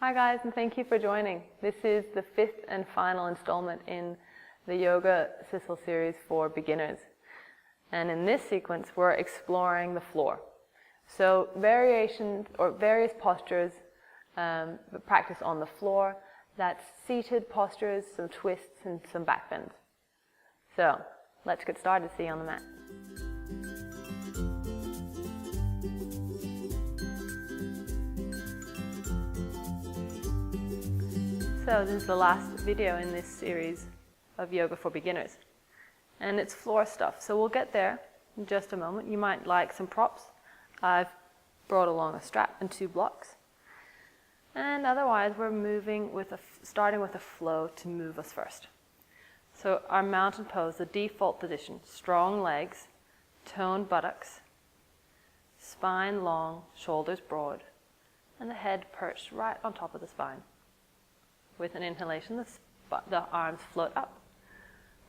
Hi guys, and thank you for joining. This is the fifth and final installment in the Yoga Sissel series for beginners. And in this sequence, we're exploring the floor. So variations or various postures, practice on the floor. That's seated postures, some twists, and some back bends. So let's get started. See you on the mat. So this is the last video in this series of yoga for beginners. And it's floor stuff, so we'll get there in just a moment. You might like some props. I've brought along a strap and 2 blocks. And otherwise we're moving with starting with a flow to move us first. So our mountain pose, the default position, strong legs, toned buttocks, spine long, shoulders broad, and the head perched right on top of the spine. With an inhalation, the arms float up.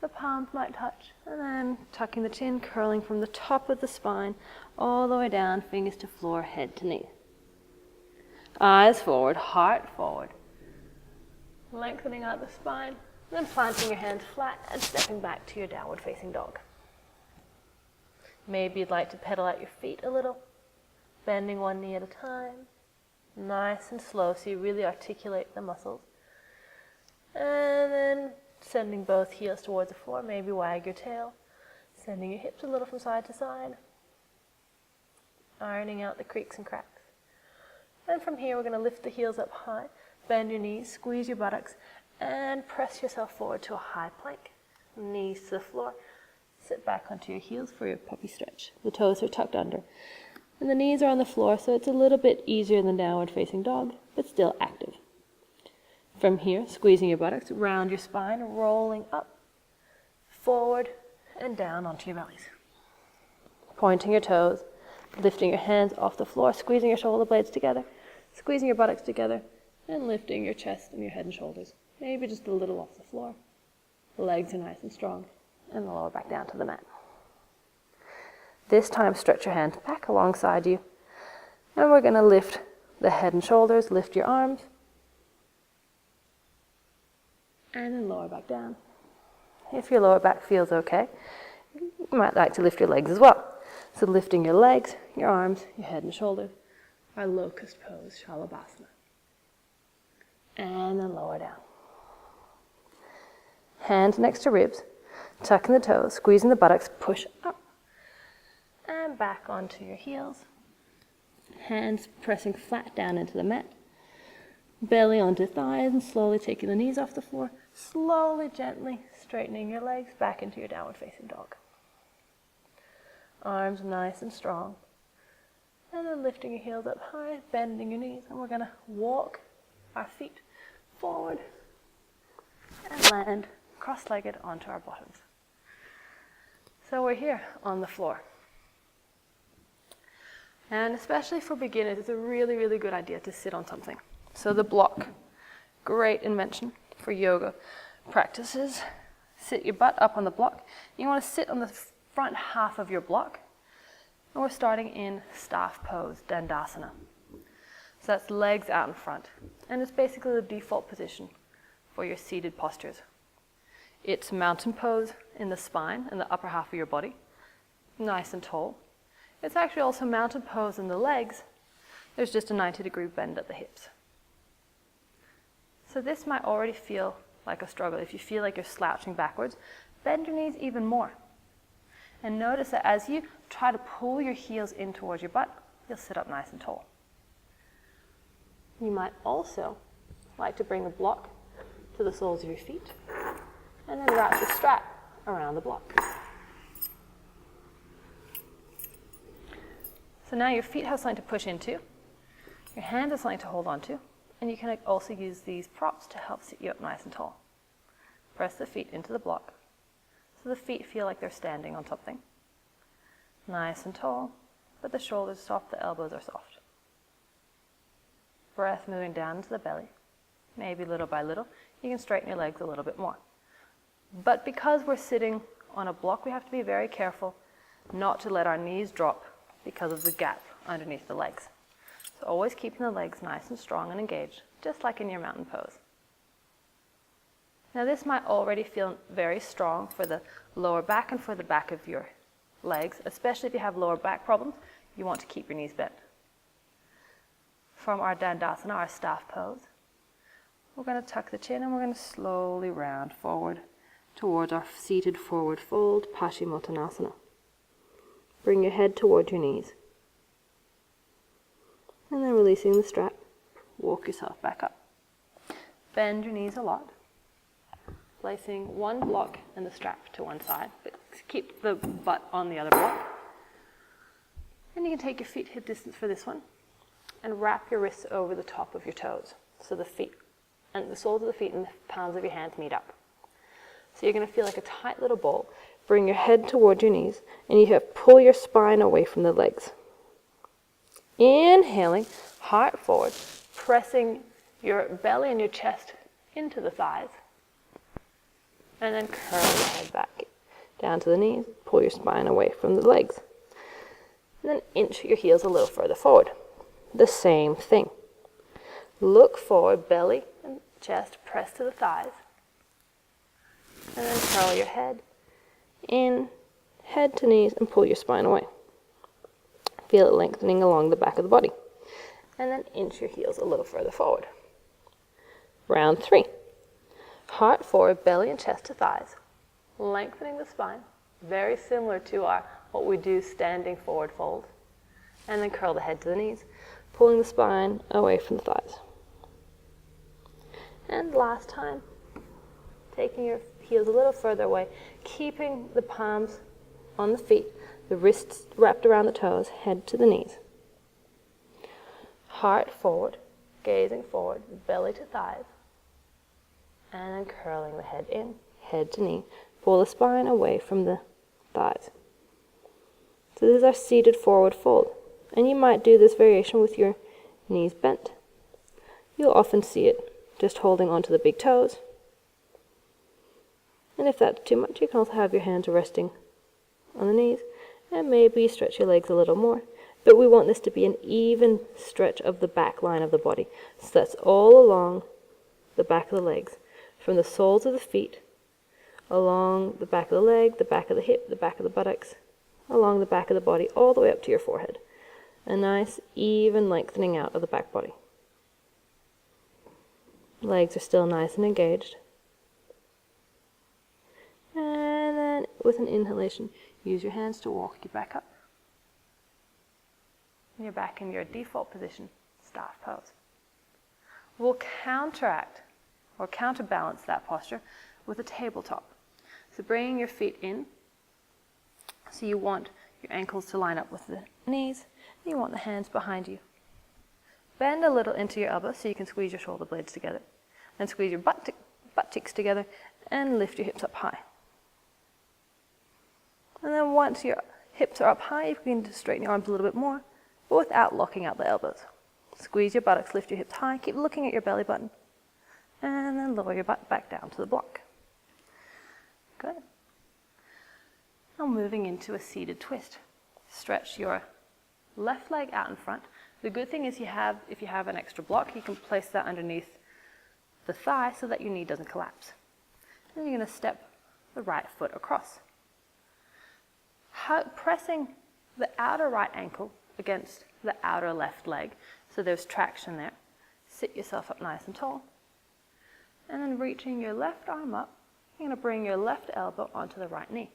The palms might touch, and then tucking the chin, curling from the top of the spine all the way down, fingers to floor, head to knee. Eyes forward, heart forward. Lengthening out the spine, then planting your hands flat and stepping back to your downward facing dog. Maybe you'd like to pedal out your feet a little, bending one knee at a time. Nice and slow so you really articulate the muscles. And then sending both heels towards the floor, maybe wag your tail, sending your hips a little from side to side, ironing out the creaks and cracks. And from here we're going to lift the heels up high, bend your knees, squeeze your buttocks, and press yourself forward to a high plank. Knees to the floor, sit back onto your heels for your puppy stretch. The toes are tucked under. And the knees are on the floor, so it's a little bit easier than downward facing dog, but still active. From here, squeezing your buttocks, round your spine, rolling up, forward, and down onto your bellies. Pointing your toes, lifting your hands off the floor, squeezing your shoulder blades together, squeezing your buttocks together, and lifting your chest and your head and shoulders. Maybe just a little off the floor. The legs are nice and strong, and the lower back down to the mat. This time, stretch your hands back alongside you, and we're going to lift the head and shoulders, lift your arms, and then lower back down. If your lower back feels okay, you might like to lift your legs as well. So lifting your legs, your arms, your head and shoulders, our locust pose, Shalabhasana. And then lower down. Hands next to ribs, tucking the toes, squeezing the buttocks, push up, and back onto your heels. Hands pressing flat down into the mat. Belly onto thighs and slowly taking the knees off the floor. Slowly, gently straightening your legs back into your downward facing dog. Arms nice and strong. And then lifting your heels up high, bending your knees. And we're going to walk our feet forward and land cross-legged onto our bottoms. So we're here on the floor. And especially for beginners, it's a really, really good idea to sit on something. So the block, great invention for yoga practices. Sit your butt up on the block. You want to sit on the front half of your block. And we're starting in staff pose, Dandasana. So that's legs out in front. And it's basically the default position for your seated postures. It's mountain pose in the spine, in the upper half of your body. Nice and tall. It's actually also mountain pose in the legs. There's just a 90-degree bend at the hips. So this might already feel like a struggle. If you feel like you're slouching backwards, bend your knees even more. And notice that as you try to pull your heels in towards your butt, you'll sit up nice and tall. You might also like to bring the block to the soles of your feet and then wrap the strap around the block. So now your feet have something to push into, your hand has something to hold on to, and you can also use these props to help sit you up nice and tall. Press the feet into the block so the feet feel like they're standing on something. Nice and tall, but the shoulders soft, the elbows are soft. Breath moving down into the belly. Maybe little by little, you can straighten your legs a little bit more. But because we're sitting on a block, we have to be very careful not to let our knees drop because of the gap underneath the legs. So always keeping the legs nice and strong and engaged, just like in your mountain pose. Now this might already feel very strong for the lower back and for the back of your legs, especially if you have lower back problems. You want to keep your knees bent. From our Dandasana, our staff pose, we're going to tuck the chin and we're going to slowly round forward towards our seated forward fold, Paschimottanasana. Bring your head toward your knees. And then releasing the strap, walk yourself back up. Bend your knees a lot, placing one block and the strap to one side, but keep the butt on the other block. And you can take your feet hip distance for this one and wrap your wrists over the top of your toes, so the feet and the soles of the feet and the palms of your hands meet up. So you're going to feel like a tight little ball. Bring your head toward your knees, and you have pull your spine away from the legs. Inhaling, heart forward, pressing your belly and your chest into the thighs. And then curl your head back down to the knees, pull your spine away from the legs. And then inch your heels a little further forward. The same thing. Look forward, belly and chest press to the thighs. And then curl your head in, head to knees, and pull your spine away. Feel it lengthening along the back of the body. And then inch your heels a little further forward. Round 3. Heart forward, belly and chest to thighs. Lengthening the spine. Very similar to our what we do standing forward fold. And then curl the head to the knees, pulling the spine away from the thighs. And last time, taking your heels a little further away, keeping the palms on the feet, the wrists wrapped around the toes, head to the knees. Heart forward, gazing forward, belly to thighs. And then curling the head in, head to knee. Pull the spine away from the thighs. So this is our seated forward fold. And you might do this variation with your knees bent. You'll often see it just holding onto the big toes. And if that's too much, you can also have your hands resting on the knees. And maybe stretch your legs a little more. But we want this to be an even stretch of the back line of the body. So that's all along the back of the legs. From the soles of the feet, along the back of the leg, the back of the hip, the back of the buttocks, along the back of the body, all the way up to your forehead. A nice, even lengthening out of the back body. Legs are still nice and engaged. And then, with an inhalation, use your hands to walk you back up. And you're back in your default position, staff pose. We'll counteract or counterbalance that posture with a tabletop. So bringing your feet in, so you want your ankles to line up with the knees, and you want the hands behind you. Bend a little into your elbows so you can squeeze your shoulder blades together, and squeeze your butt cheeks together, and lift your hips up high. And then once your hips are up high, you can straighten your arms a little bit more, but without locking out the elbows. Squeeze your buttocks, lift your hips high, keep looking at your belly button, and then lower your butt back down to the block. Good. Now moving into a seated twist. Stretch your left leg out in front. The good thing is if you have an extra block, you can place that underneath the thigh so that your knee doesn't collapse. Then you're going to step the right foot across. Pressing the outer right ankle against the outer left leg, so there's traction there. Sit yourself up nice and tall. And then reaching your left arm up, you're going to bring your left elbow onto the right knee.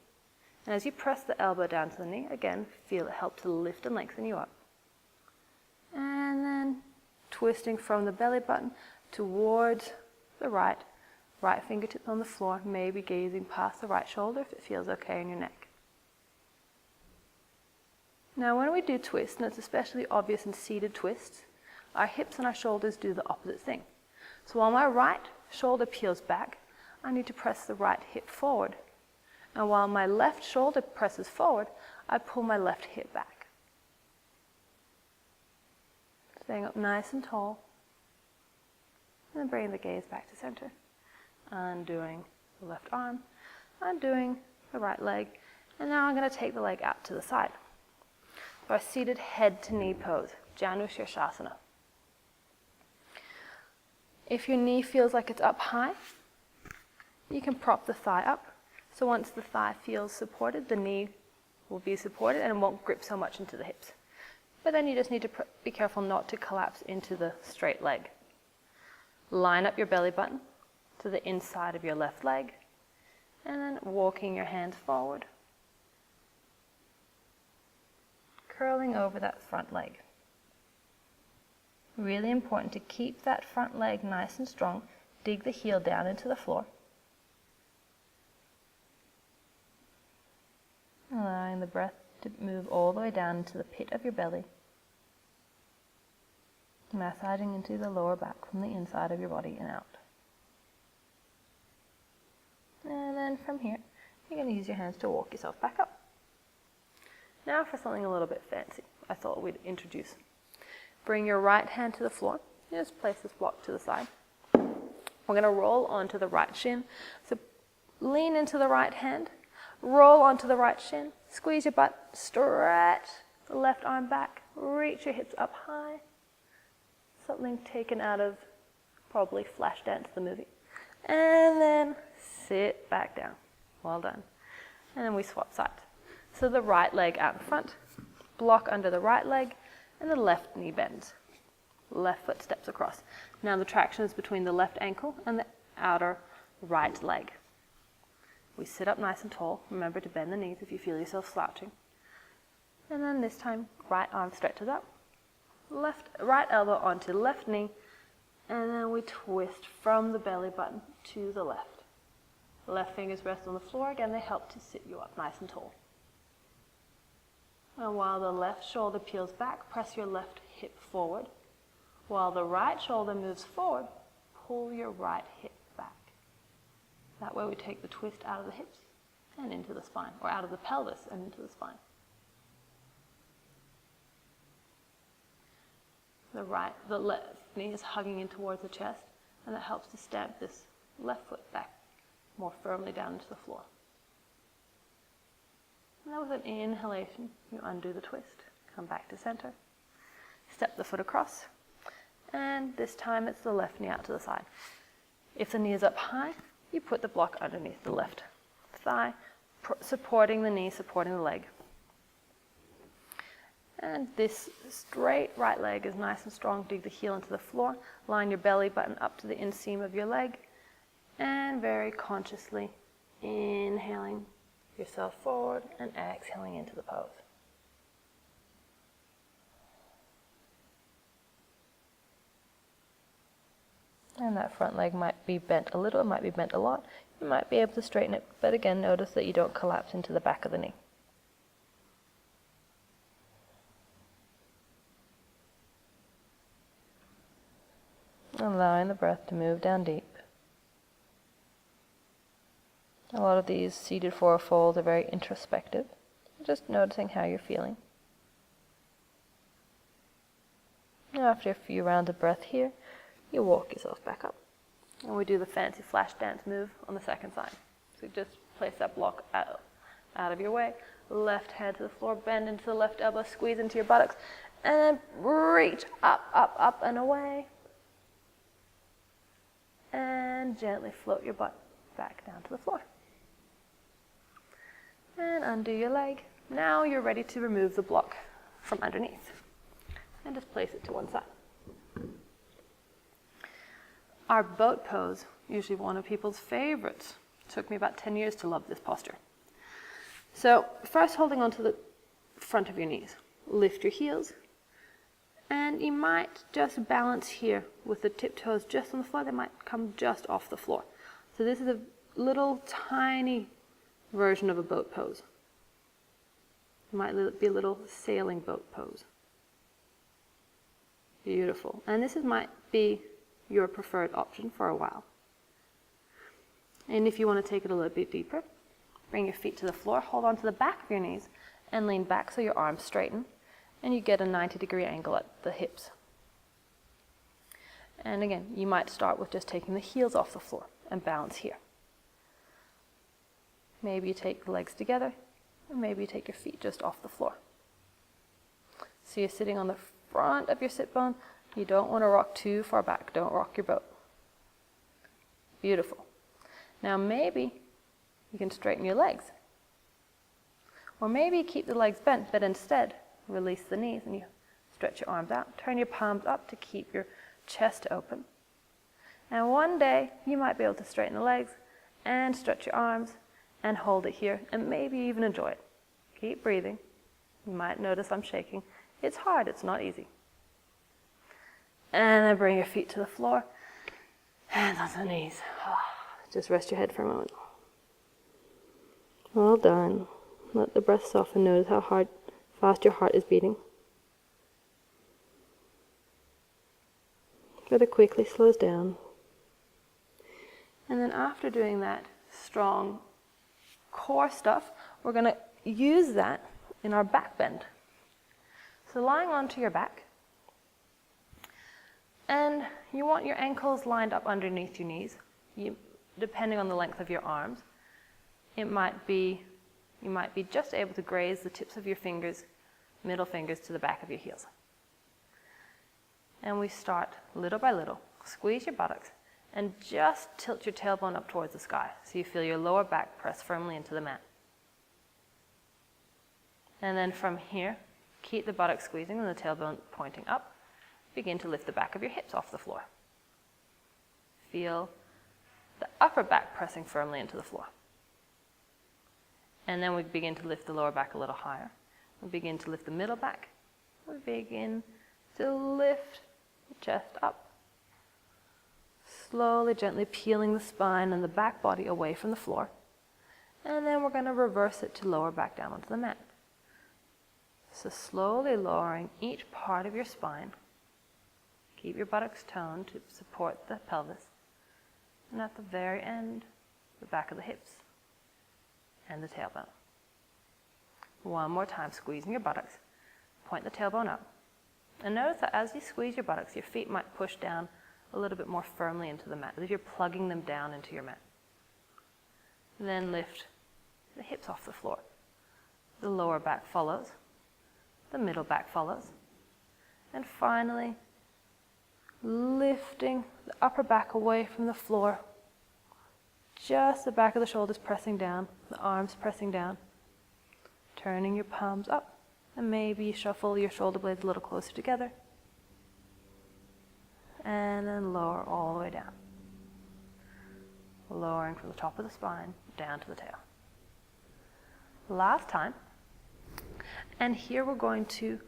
And as you press the elbow down to the knee, again, feel it help to lift and lengthen you up. And then twisting from the belly button towards the right fingertips on the floor, maybe gazing past the right shoulder if it feels okay in your neck. Now when we do twists, and it's especially obvious in seated twists, our hips and our shoulders do the opposite thing. So while my right shoulder peels back, I need to press the right hip forward. And while my left shoulder presses forward, I pull my left hip back. Staying up nice and tall. And then bringing the gaze back to center. Undoing the left arm. Undoing the right leg. And now I'm going to take the leg out to the side. So our seated head to knee pose. Janushirshasana. If your knee feels like it's up high, you can prop the thigh up. So once the thigh feels supported, the knee will be supported and it won't grip so much into the hips. But then you just need to be careful not to collapse into the straight leg. Line up your belly button to the inside of your left leg, and then walking your hands forward, curling over that front leg. Really important to keep that front leg nice and strong. Dig the heel down into the floor. Allowing the breath to move all the way down into the pit of your belly. Massaging into the lower back from the inside of your body and out. And then from here, you're going to use your hands to walk yourself back up. Now for something a little bit fancy, I thought we'd introduce. Bring your right hand to the floor. Just place this block to the side. We're going to roll onto the right shin. So lean into the right hand, roll onto the right shin, squeeze your butt, stretch the left arm back, reach your hips up high. Something taken out of probably Flashdance the movie. And then sit back down. Well done. And then we swap sides. So the right leg out in front, block under the right leg, and the left knee bends. Left foot steps across. Now the traction is between the left ankle and the outer right leg. We sit up nice and tall. Remember to bend the knees if you feel yourself slouching. And then this time, right arm stretches up. Right elbow onto left knee, and then we twist from the belly button to the left. Left fingers rest on the floor. Again, they help to sit you up nice and tall. And while the left shoulder peels back, press your left hip forward. While the right shoulder moves forward, pull your right hip back. That way we take the twist out of the hips and into the spine, or out of the pelvis and into the spine. The left knee is hugging in towards the chest, and that helps to stamp this left foot back more firmly down into the floor. And then with an inhalation, you undo the twist, come back to center, step the foot across, and this time it's the left knee out to the side. If the knee is up high, you put the block underneath the left thigh, supporting the knee, supporting the leg. And this straight right leg is nice and strong. Dig the heel into the floor. Line your belly button up to the inseam of your leg. And very consciously inhaling yourself forward and exhaling into the pose. And that front leg might be bent a little, it might be bent a lot. You might be able to straighten it, but again, notice that you don't collapse into the back of the knee. Allowing the breath to move down deep. A lot of these seated forward folds are very introspective. Just noticing how you're feeling. After a few rounds of breath here, you walk yourself back up. And we do the fancy flash dance move on the second side. So just place that block out of your way. Left hand to the floor, bend into the left elbow, squeeze into your buttocks, and then reach up, up, up, and away. And gently float your butt back down to the floor. And undo your leg. Now you're ready to remove the block from underneath. And just place it to one side. Our boat pose, usually one of people's favorites. It took me about 10 years to love this posture. So first, holding onto the front of your knees. Lift your heels. And you might just balance here with the tip toes just on the floor. They might come just off the floor. So this is a little tiny version of a boat pose. It might be a little sailing boat pose. Beautiful. And this might be your preferred option for a while. And if you want to take it a little bit deeper, bring your feet to the floor, hold on to the back of your knees, and lean back so your arms straighten. And you get a 90-degree angle at the hips. And again, you might start with just taking the heels off the floor and balance here. Maybe you take the legs together, or maybe you take your feet just off the floor. So you're sitting on the front of your sit bone. You don't want to rock too far back. Don't rock your boat. Beautiful. Now maybe you can straighten your legs. Or maybe keep the legs bent, but instead release the knees and you stretch your arms out. Turn your palms up to keep your chest open. And one day you might be able to straighten the legs and stretch your arms and hold it here and maybe even enjoy it. Keep breathing. You might notice I'm shaking. It's hard, it's not easy. And then bring your feet to the floor. Hands on the knees. Just rest your head for a moment. Well done. Let the breath soften. Notice how fast your heart is beating. But it quickly slows down. And then after doing that strong core stuff, we're going to use that in our back bend. So lying onto your back, and you want your ankles lined up underneath your knees. Depending on the length of your arms, you might be just able to graze the tips of your fingers, middle fingers to the back of your heels. And we start little by little. Squeeze your buttocks and just tilt your tailbone up towards the sky so you feel your lower back press firmly into the mat. And then from here, keep the buttocks squeezing and the tailbone pointing up. Begin to lift the back of your hips off the floor. Feel the upper back pressing firmly into the floor. And then we begin to lift the lower back a little higher. We begin to lift the middle back. We begin to lift the chest up. Slowly, gently peeling the spine and the back body away from the floor. And then we're going to reverse it to lower back down onto the mat. So slowly lowering each part of your spine. Keep your buttocks toned to support the pelvis. And at the very end, the back of the hips and the tailbone. One more time, squeezing your buttocks. Point the tailbone up. And notice that as you squeeze your buttocks, your feet might push down a little bit more firmly into the mat, as if you're plugging them down into your mat. Then lift the hips off the floor. The lower back follows. The middle back follows. And finally, lifting the upper back away from the floor. Just the back of the shoulders pressing down, the arms pressing down. Turning your palms up, and maybe you shuffle your shoulder blades a little closer together. And then lower all the way down. Lowering from the top of the spine down to the tail. Last time. And here we're going to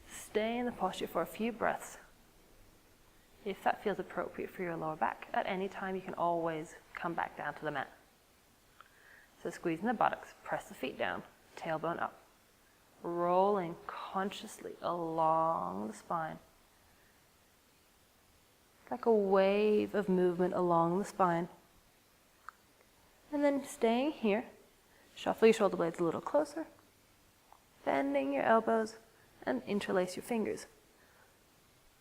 stay in the posture for a few breaths. If that feels appropriate for your lower back, at any time you can always come back down to the mat. So squeezing the buttocks, press the feet down, tailbone up. Rolling consciously along the spine. Like a wave of movement along the spine. And then staying here, shuffle your shoulder blades a little closer, bending your elbows, and interlace your fingers.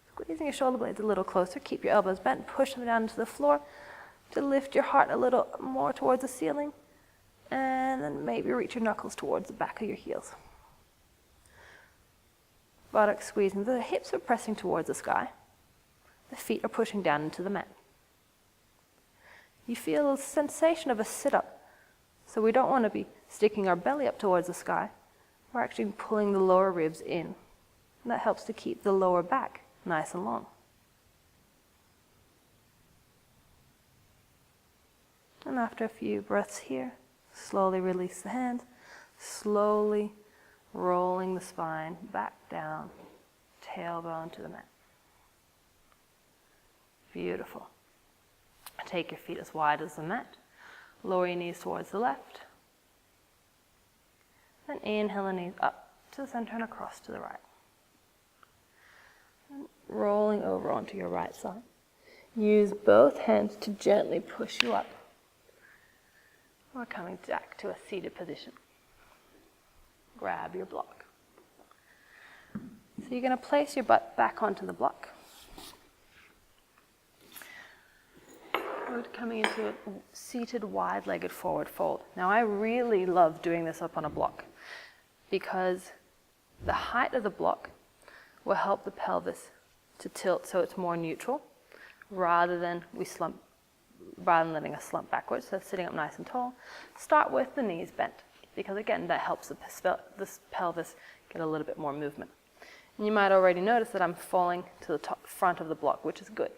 Squeezing your shoulder blades a little closer, keep your elbows bent, push them down into the floor to lift your heart a little more towards the ceiling, and then maybe reach your knuckles towards the back of your heels. Buttocks squeezing, the hips are pressing towards the sky. The feet are pushing down into the mat. You feel a sensation of a sit-up, so we don't want to be sticking our belly up towards the sky. We're actually pulling the lower ribs in. And that helps to keep the lower back nice and long. And after a few breaths here, slowly release the hands, slowly rolling the spine back down, tailbone to the mat. Beautiful. Take your feet as wide as the mat. Lower your knees towards the left. And inhale the knees up to the center and across to the right. And rolling over onto your right side. Use both hands to gently push you up. We're coming back to a seated position. Grab your block. So you're going to place your butt back onto the block. We're coming into a seated wide-legged forward fold. Now I really love doing this up on a block because the height of the block will help the pelvis to tilt so it's more neutral rather than letting us slump backwards. So sitting up nice and tall. Start with the knees bent, because again, that helps the pelvis get a little bit more movement. And you might already notice that I'm falling to the front of the block, which is good.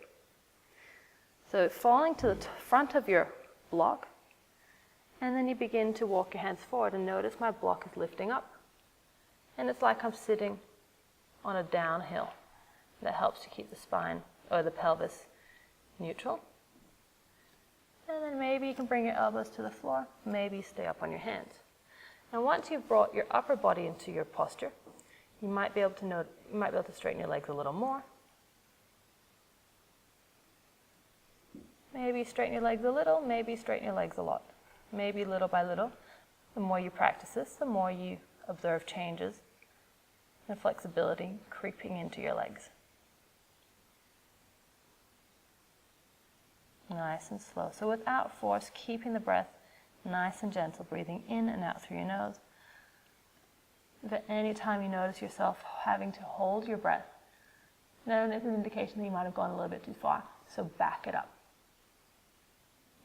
So falling to the front of your block, and then you begin to walk your hands forward and notice my block is lifting up. And it's like I'm sitting on a downhill. That helps to keep the spine or the pelvis neutral. And then maybe you can bring your elbows to the floor, maybe stay up on your hands. And once you've brought your upper body into your posture, you might be able to straighten your legs a little more. Maybe straighten your legs a little, maybe straighten your legs a lot. Maybe little by little. The more you practice this, the more you observe changes and flexibility creeping into your legs. Nice and slow. So without force, keeping the breath nice and gentle, breathing in and out through your nose. If at any time you notice yourself having to hold your breath, then it's an indication that you might have gone a little bit too far. So back it up.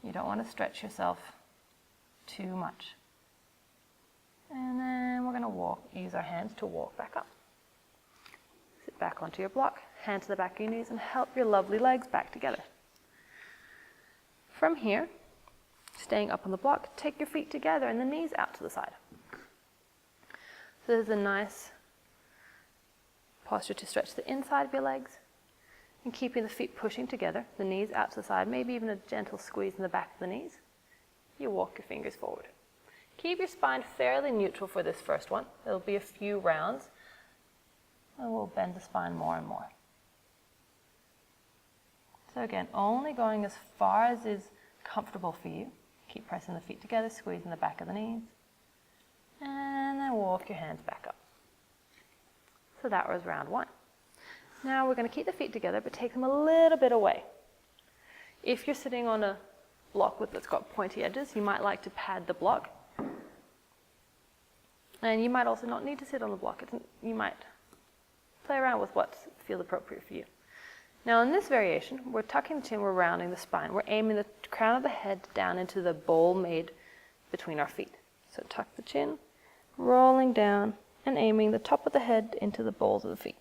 You don't want to stretch yourself too much. And then we're going to use our hands to walk back up. Sit back onto your block, hand to the back of your knees, and help your lovely legs back together. From here, staying up on the block, take your feet together and the knees out to the side. So there's a nice posture to stretch the inside of your legs and keeping the feet pushing together, the knees out to the side, maybe even a gentle squeeze in the back of the knees. You walk your fingers forward. Keep your spine fairly neutral for this first one. It'll be a few rounds and we'll bend the spine more and more. So again, only going as far as is comfortable for you. Keep pressing the feet together, squeezing the back of the knees. And then walk your hands back up. So that was round one. Now we're going to keep the feet together, but take them a little bit away. If you're sitting on a block that's got pointy edges, you might like to pad the block. And you might also not need to sit on the block. You might play around with what feels appropriate for you. Now in this variation, we're tucking the chin, we're rounding the spine. We're aiming the crown of the head down into the bowl made between our feet. So tuck the chin, rolling down, and aiming the top of the head into the bowls of the feet.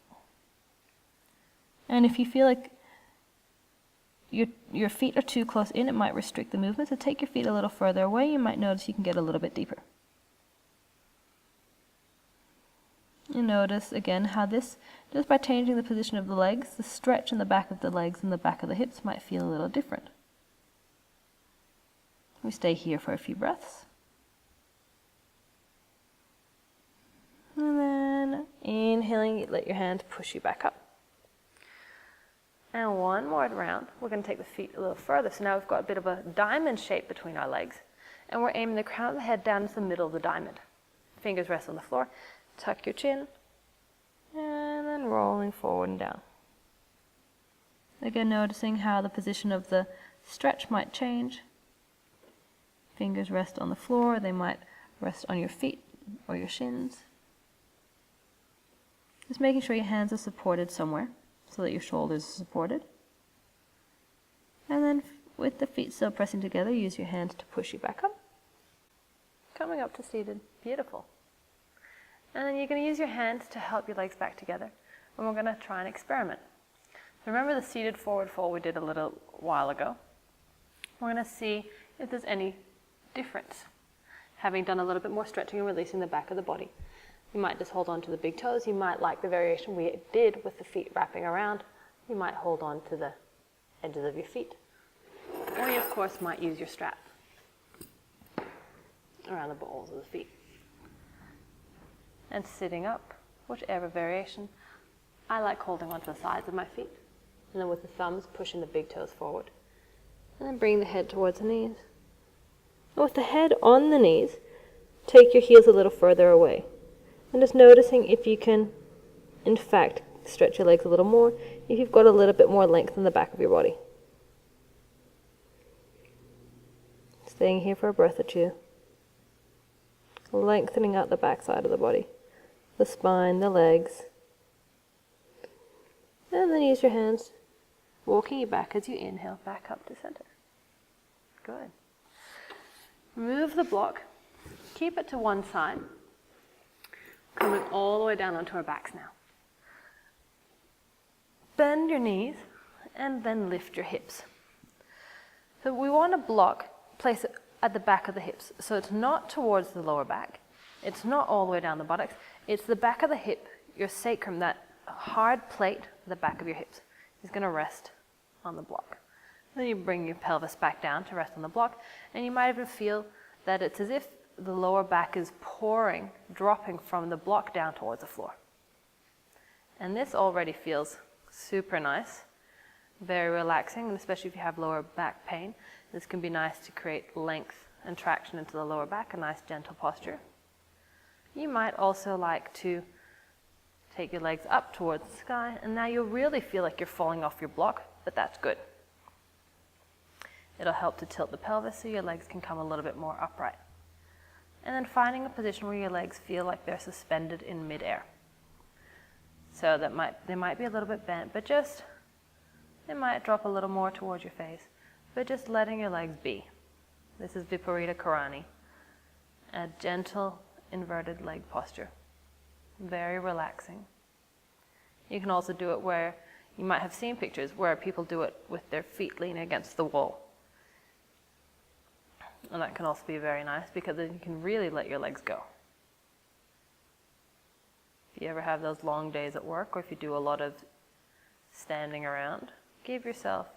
And if you feel like your feet are too close in, it might restrict the movement. So take your feet a little further away. You might notice you can get a little bit deeper. You notice again how this, just by changing the position of the legs, the stretch in the back of the legs and the back of the hips might feel a little different. We stay here for a few breaths. And then inhaling, let your hands push you back up. And one more round, we're going to take the feet a little further. So now we've got a bit of a diamond shape between our legs. And we're aiming the crown of the head down into the middle of the diamond. Fingers rest on the floor. Tuck your chin, and then rolling forward and down. Again, noticing how the position of the stretch might change. Fingers rest on the floor, they might rest on your feet or your shins. Just making sure your hands are supported somewhere so that your shoulders are supported. And then with the feet still pressing together, use your hands to push you back up. Coming up to seated, beautiful. And then you're going to use your hands to help your legs back together. And we're going to try and experiment. Remember the seated forward fold we did a little while ago? We're going to see if there's any difference. Having done a little bit more stretching and releasing the back of the body. You might just hold on to the big toes. You might like the variation we did with the feet wrapping around. You might hold on to the edges of your feet. Or you, of course, might use your strap around the balls of the feet. And sitting up, whichever variation. I like holding onto the sides of my feet. And then with the thumbs, pushing the big toes forward. And then bring the head towards the knees. And with the head on the knees, take your heels a little further away. And just noticing if you can, in fact, stretch your legs a little more, if you've got a little bit more length in the back of your body. Staying here for a breath or two. Lengthening out the back side of the body. The spine, the legs. And then use your hands, walking you back as you inhale, back up to center. Good. Remove the block. Keep it to one side. Coming all the way down onto our backs now. Bend your knees and then lift your hips. So we want to block, place it at the back of the hips. So it's not towards the lower back. It's not all the way down the buttocks. It's the back of the hip, your sacrum, that hard plate, the back of your hips, is going to rest on the block. Then you bring your pelvis back down to rest on the block, and you might even feel that it's as if the lower back is pouring, dropping from the block down towards the floor. And this already feels super nice, very relaxing, and especially if you have lower back pain, this can be nice to create length and traction into the lower back, a nice gentle posture. You might also like to take your legs up towards the sky, and now you'll really feel like you're falling off your block, but that's good. It'll help to tilt the pelvis so your legs can come a little bit more upright. And then finding a position where your legs feel like they're suspended in midair. So they might be a little bit bent, but they might drop a little more towards your face, but just letting your legs be. This is Viparita Karani, a gentle inverted leg posture. Very relaxing. You can also do it where, you might have seen pictures where people do it with their feet leaning against the wall. And that can also be very nice because then you can really let your legs go. If you ever have those long days at work, or if you do a lot of standing around, give yourself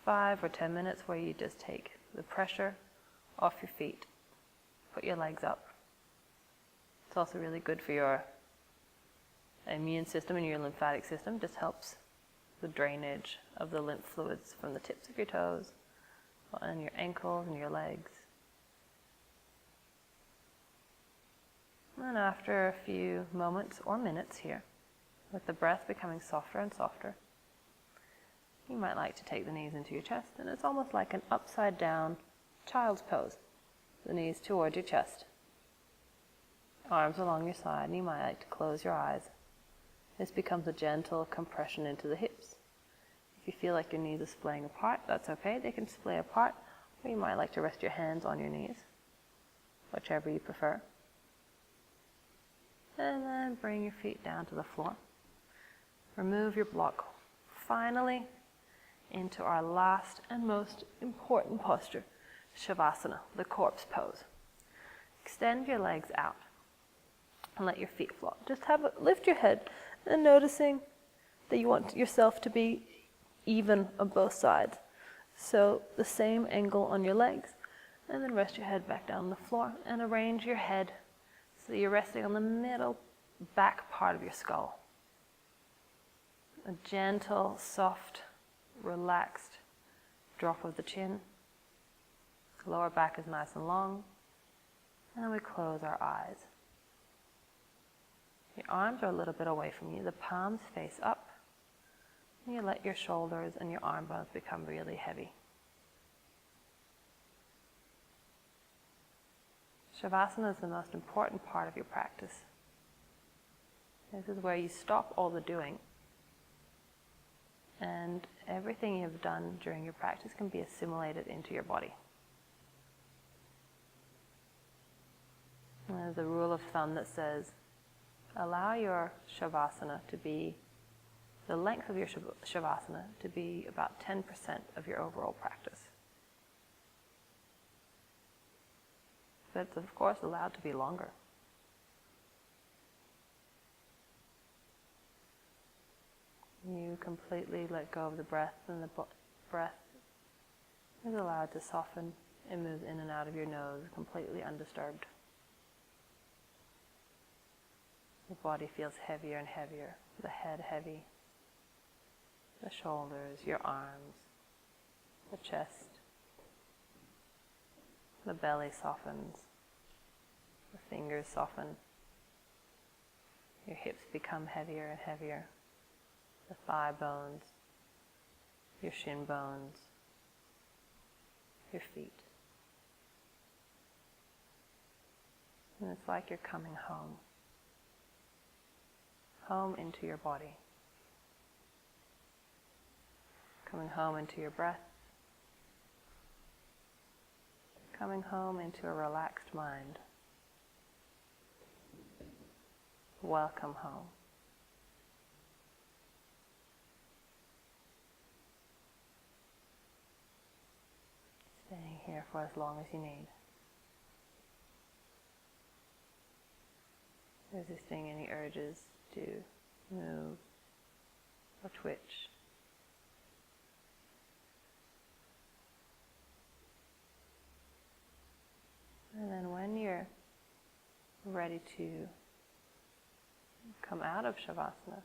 5 or 10 minutes where you just take the pressure off your feet, put your legs up. It's also really good for your immune system and your lymphatic system. Just helps the drainage of the lymph fluids from the tips of your toes and your ankles and your legs. And after a few moments or minutes here, with the breath becoming softer and softer, you might like to take the knees into your chest, and it's almost like an upside down child's pose. The knees towards your chest, arms along your side, and you might like to close your eyes. This becomes a gentle compression into the hips. If you feel like your knees are splaying apart, that's okay. They can splay apart, or you might like to rest your hands on your knees, whichever you prefer. And then bring your feet down to the floor. Remove your block. Finally, into our last and most important posture, Shavasana, the corpse pose. Extend your legs out and let your feet flop. Just lift your head and noticing that you want yourself to be even on both sides. So the same angle on your legs, and then rest your head back down on the floor and arrange your head so you're resting on the middle back part of your skull. A gentle, soft, relaxed drop of the chin. Lower back is nice and long. And then we close our eyes. Your arms are a little bit away from you. The palms face up. And you let your shoulders and your arm bones become really heavy. Shavasana is the most important part of your practice. This is where you stop all the doing, and everything you've done during your practice can be assimilated into your body. And there's a rule of thumb that says, allow your Shavasana to be, the length of your Shavasana to be about 10% of your overall practice. But it's of course allowed to be longer. You completely let go of the breath, and the breath is allowed to soften and move in and out of your nose completely undisturbed. The body feels heavier and heavier, the head heavy, the shoulders, your arms, the chest. The belly softens, the fingers soften, your hips become heavier and heavier, the thigh bones, your shin bones, your feet. And it's like you're coming home into your body. Coming home into your breath. Coming home into a relaxed mind. Welcome home. Staying here for as long as you need. Resisting any urges to move or twitch. And then when you're ready to come out of Shavasana,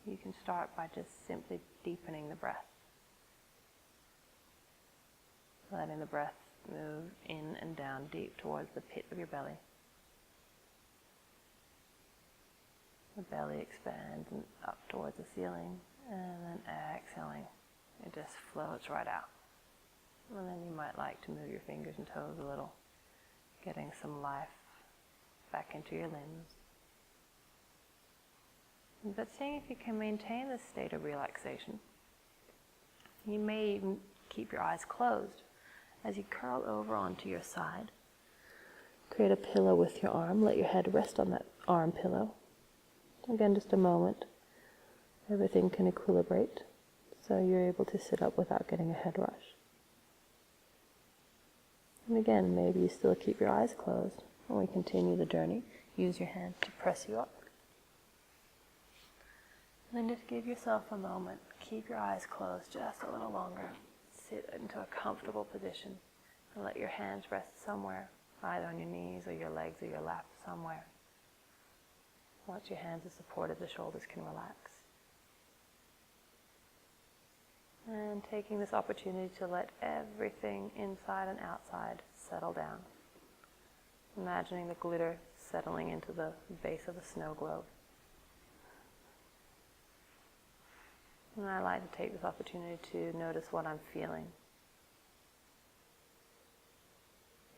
you can start by just simply deepening the breath. Letting the breath move in and down deep towards the pit of your belly. The belly expands and up towards the ceiling, and then exhaling, it just floats right out. And then you might like to move your fingers and toes a little, getting some life back into your limbs. But seeing if you can maintain this state of relaxation. You may even keep your eyes closed as you curl over onto your side. Create a pillow with your arm. Let your head rest on that arm pillow. Again, just a moment. Everything can equilibrate, so you're able to sit up without getting a head rush. And again, maybe you still keep your eyes closed when we continue the journey. Use your hand to press you up. And then just give yourself a moment. Keep your eyes closed just a little longer. Sit into a comfortable position and let your hands rest somewhere, either on your knees or your legs or your lap, somewhere. Once your hands are supported, the shoulders can relax. And taking this opportunity to let everything inside and outside settle down. Imagining the glitter settling into the base of the snow globe. And I like to take this opportunity to notice what I'm feeling.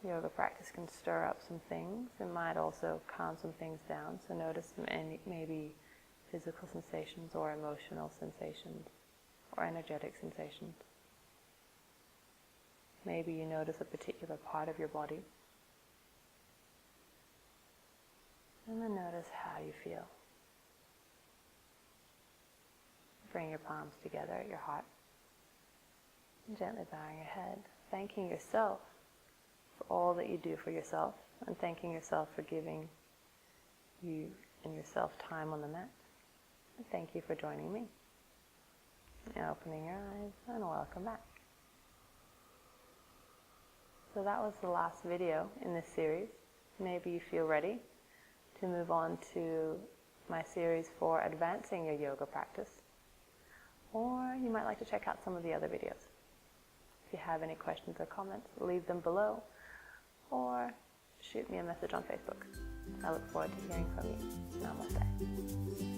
Yoga practice can stir up some things. It might also calm some things down. So notice maybe physical sensations or emotional sensations or energetic sensations. Maybe you notice a particular part of your body. And then notice how you feel. Bring your palms together at your heart. Gently bowing your head, thanking yourself for all that you do for yourself, and thanking yourself for giving you and yourself time on the mat. And thank you for joining me. And opening your eyes, and welcome back. So that was the last video in this series. Maybe you feel ready to move on to my series for advancing your yoga practice. Or you might like to check out some of the other videos. If you have any questions or comments, leave them below or shoot me a message on Facebook. I look forward to hearing from you. Namaste.